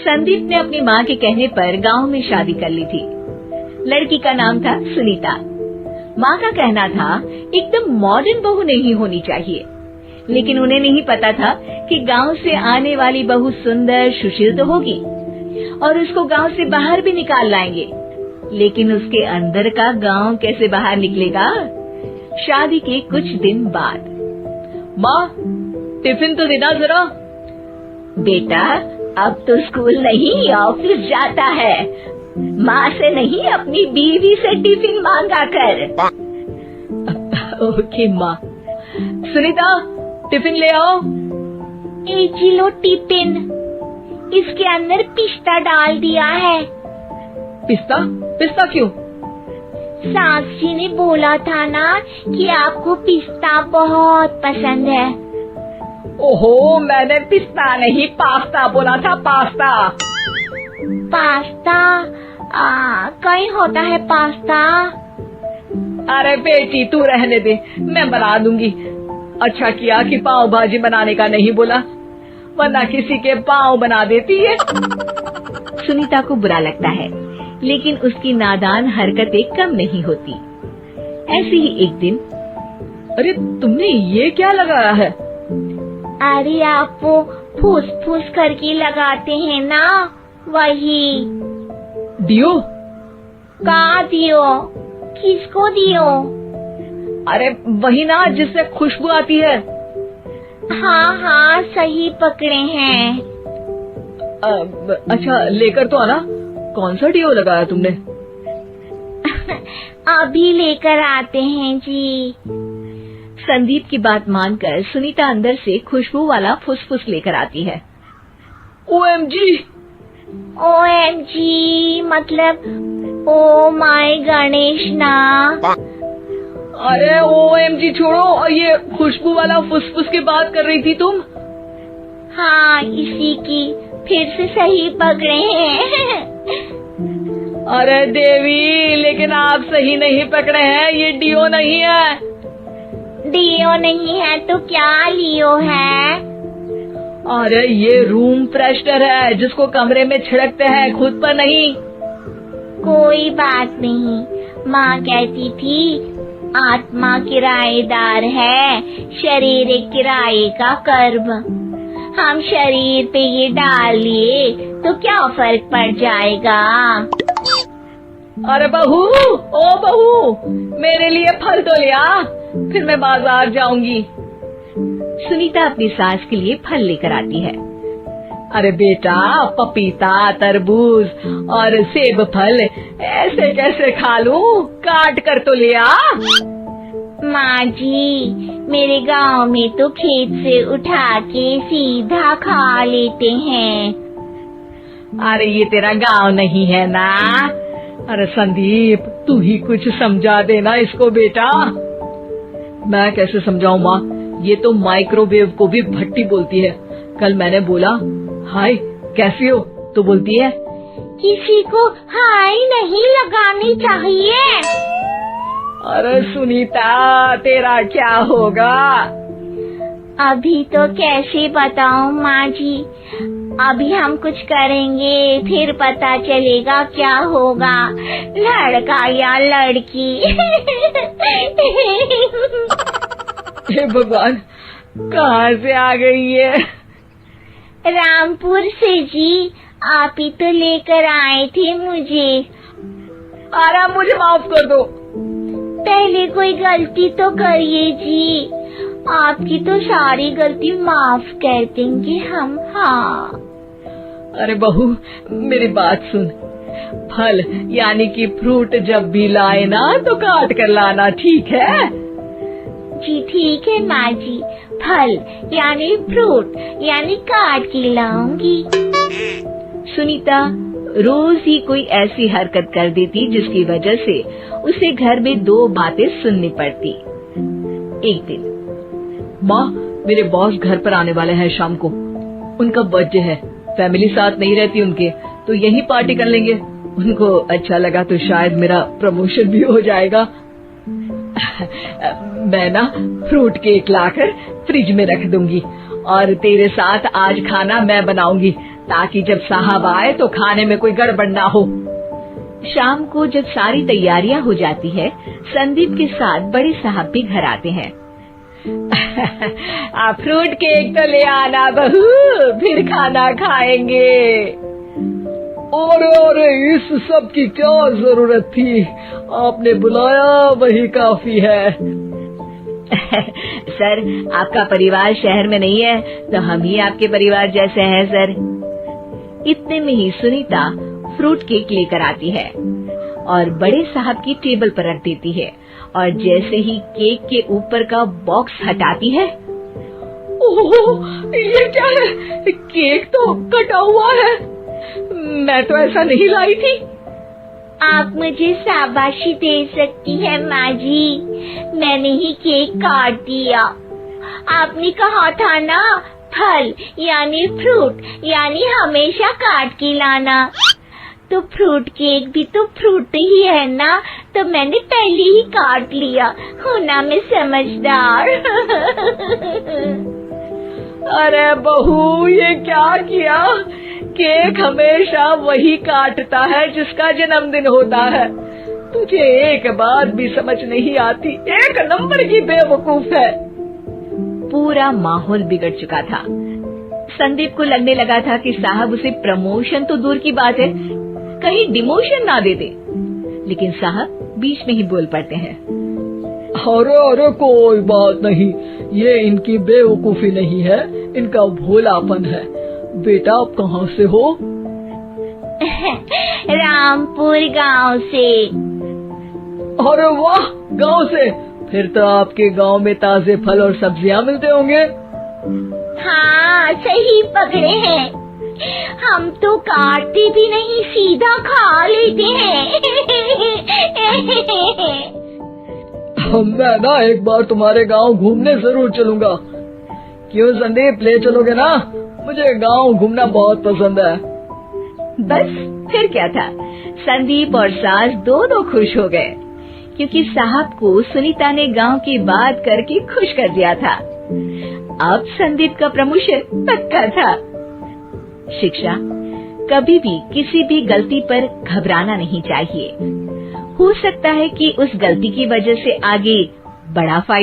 संदीप ने अपनी माँ के कहने पर गांव में शादी कर ली थी। लड़की का नाम था सुनीता। माँ का कहना था एकदम मॉडर्न बहू नहीं होनी चाहिए, लेकिन उन्हें नहीं पता था कि गांव से आने वाली बहू सुंदर सुशील तो होगी और उसको गांव से बाहर भी निकाल लाएंगे, लेकिन उसके अंदर का गांव कैसे बाहर निकलेगा। शादी के कुछ दिन बाद, माँ टिफिन तो देना जरा। बेटा अब तो स्कूल नहीं ऑफिस जाता है, माँ से नहीं अपनी बीवी से टिफिन मांगा कर। ओके माँ। सुनीता टिफिन ले आओ। एक किलो टिफिन, इसके अंदर पिस्ता डाल दिया है। पिस्ता? पिस्ता क्यों? सास जी ने बोला था ना कि आपको पिस्ता बहुत पसंद है। ओहो, मैंने पिस्ता नहीं पास्ता बोला था, पास्ता। पास्ता? कहीं होता है पास्ता? अरे बेटी तू रहने दे, मैं बना दूंगी। अच्छा किया कि पाव भाजी बनाने का नहीं बोला, वरना किसी के पाव बना देती है। सुनीता को बुरा लगता है, लेकिन उसकी नादान हरकतें कम नहीं होती। ऐसे ही एक दिन, अरे तुमने ये क्या लगाया है? अरे आप वो फूस फूस करके लगाते हैं ना, वही। दियो? कहाँ दियो? किसको दियो? अरे वही ना जिससे खुशबू आती है। हाँ हाँ सही पकड़े हैं। अच्छा लेकर तो आना। कौन सा डियो लगाया तुमने? अभी लेकर आते हैं जी। संदीप की बात मानकर सुनीता अंदर से खुशबू वाला फुसफुस लेकर आती है। OMG! OMG मतलब ओ माय गणेश ना। अरे OMG छोड़ो, ये खुशबू वाला फुसफुस की बात कर रही थी तुम? हाँ इसी की, फिर से सही पकड़े हैं। अरे देवी, लेकिन आप सही नहीं पकड़े हैं, ये डियो नहीं है। डियो नहीं है तो क्या लियो है? अरे ये रूम फ्रेशनर है, जिसको कमरे में छिड़कते हैं, खुद पर नहीं। कोई बात नहीं, माँ कहती थी आत्मा किराएदार है, शरीर एक किराए का कर्म। हम शरीर पे ये डाल लिए तो क्या फर्क पड़ जाएगा। अरे बहू, ओ बहू, मेरे लिए फल तो लिया, फिर मैं बाजार जाऊंगी। सुनीता अपनी सास के लिए फल लेकर आती है। अरे बेटा, पपीता, तरबूज और सेब फल ऐसे कैसे खा लूं? काट कर तो लिया। माँ जी, मेरे गांव में तो खेत से उठा के सीधा खा लेते हैं। अरे ये तेरा गांव नहीं है ना। अरे संदीप, तू ही कुछ समझा देना इसको बेटा। मैं कैसे समझाऊं माँ, ये तो माइक्रोवेव को भी भट्टी बोलती है। कल मैंने बोला हाय कैसी हो, तो बोलती है किसी को हाय नहीं लगानी चाहिए। अरे सुनीता, तेरा क्या होगा? अभी तो कैसे बताऊं माँ जी, अभी हम कुछ करेंगे फिर पता चलेगा क्या होगा, लड़का या लड़की। हे भगवान, कहाँ से आ गई ये? रामपुर से जी, आप ही तो लेकर आए थे मुझे। अरे मुझे माफ कर दो। पहले कोई गलती तो करिए जी, आपकी तो सारी गलती माफ कर देंगे हम। हाँ अरे बहू, मेरी बात सुन, फल यानी कि फ्रूट जब भी लाए ना तो काट कर लाना, ठीक है? जी ठीक है माँ जी, फल यानी फ्रूट यानी काट के लाऊंगी। सुनीता रोज ही कोई ऐसी हरकत कर देती जिसकी वजह से उसे घर में दो बातें सुननी पड़ती। एक दिन, माँ मेरे बॉस घर पर आने वाले हैं शाम को, उनका बर्थडे है, फैमिली साथ नहीं रहती उनके, तो यही पार्टी कर लेंगे। उनको अच्छा लगा तो शायद मेरा प्रमोशन भी हो जाएगा। मैं ना फ्रूट केक लाकर फ्रिज में रख दूंगी और तेरे साथ आज खाना मैं बनाऊंगी, ताकि जब साहब आए तो खाने में कोई गड़बड़ ना हो। शाम को जब सारी तैयारियां हो जाती है, संदीप के साथ बड़े साहब भी घर आते हैं। आप फ्रूट केक तो ले आना बहू, फिर खाना खाएंगे। अरे इस सब की क्या जरूरत थी, आपने बुलाया वही काफी है। सर, आपका परिवार शहर में नहीं है तो हम ही आपके परिवार जैसे हैं सर। इतने में ही सुनीता फ्रूट केक लेकर आती है और बड़े साहब की टेबल पर रख देती है, और जैसे ही केक के ऊपर का बॉक्स हटाती है, ओह, ये क्या है? केक तो कटा हुआ है, मैं तो ऐसा नहीं लाई थी। आप मुझे शाबाशी दे सकती है माँ जी, मैंने ही केक काट दिया। आपने कहा था ना, फल यानी फ्रूट यानी हमेशा काट के लाना, तो फ्रूट केक भी तो फ्रूट ही है ना, तो मैंने पहले ही काट लिया। हूँ ना मैं समझदार। अरे बहू, ये क्या किया? केक हमेशा वही काटता है जिसका जन्मदिन होता है। तुझे एक बात भी समझ नहीं आती, एक नंबर की बेवकूफ है। पूरा माहौल बिगड़ चुका था। संदीप को लगने लगा था कि साहब उसे प्रमोशन तो दूर की बात है, कहीं डिमोशन ना दे दे, लेकिन साहब बीच में ही बोल पड़ते हैं। अरे कोई बात नहीं, ये इनकी बेवकूफी नहीं है, इनका भोलापन है। बेटा आप कहाँ से हो? रामपुर गांव से। अरे वाह, गांव से? फिर तो आपके गांव में ताजे फल और सब्जियां मिलते होंगे। हाँ, सही पकड़े हैं। हम तो काटते भी नहीं, सीधा खा लेते हैं। मैं ना एक बार तुम्हारे गांव घूमने जरूर चलूंगा। क्यों संदीप, ले चलोगे ना? मुझे गांव घूमना बहुत पसंद है। बस फिर क्या था, संदीप और सास दोनों खुश हो गए, क्योंकि साहब को सुनीता ने गांव की बात करके खुश कर दिया था। अब संदीप का प्रमोशन पक्का था। शिक्षा, कभी भी किसी भी गलती पर घबराना नहीं चाहिए। हो सकता है कि उस गलती की वजह से आगे बड़ा फायदा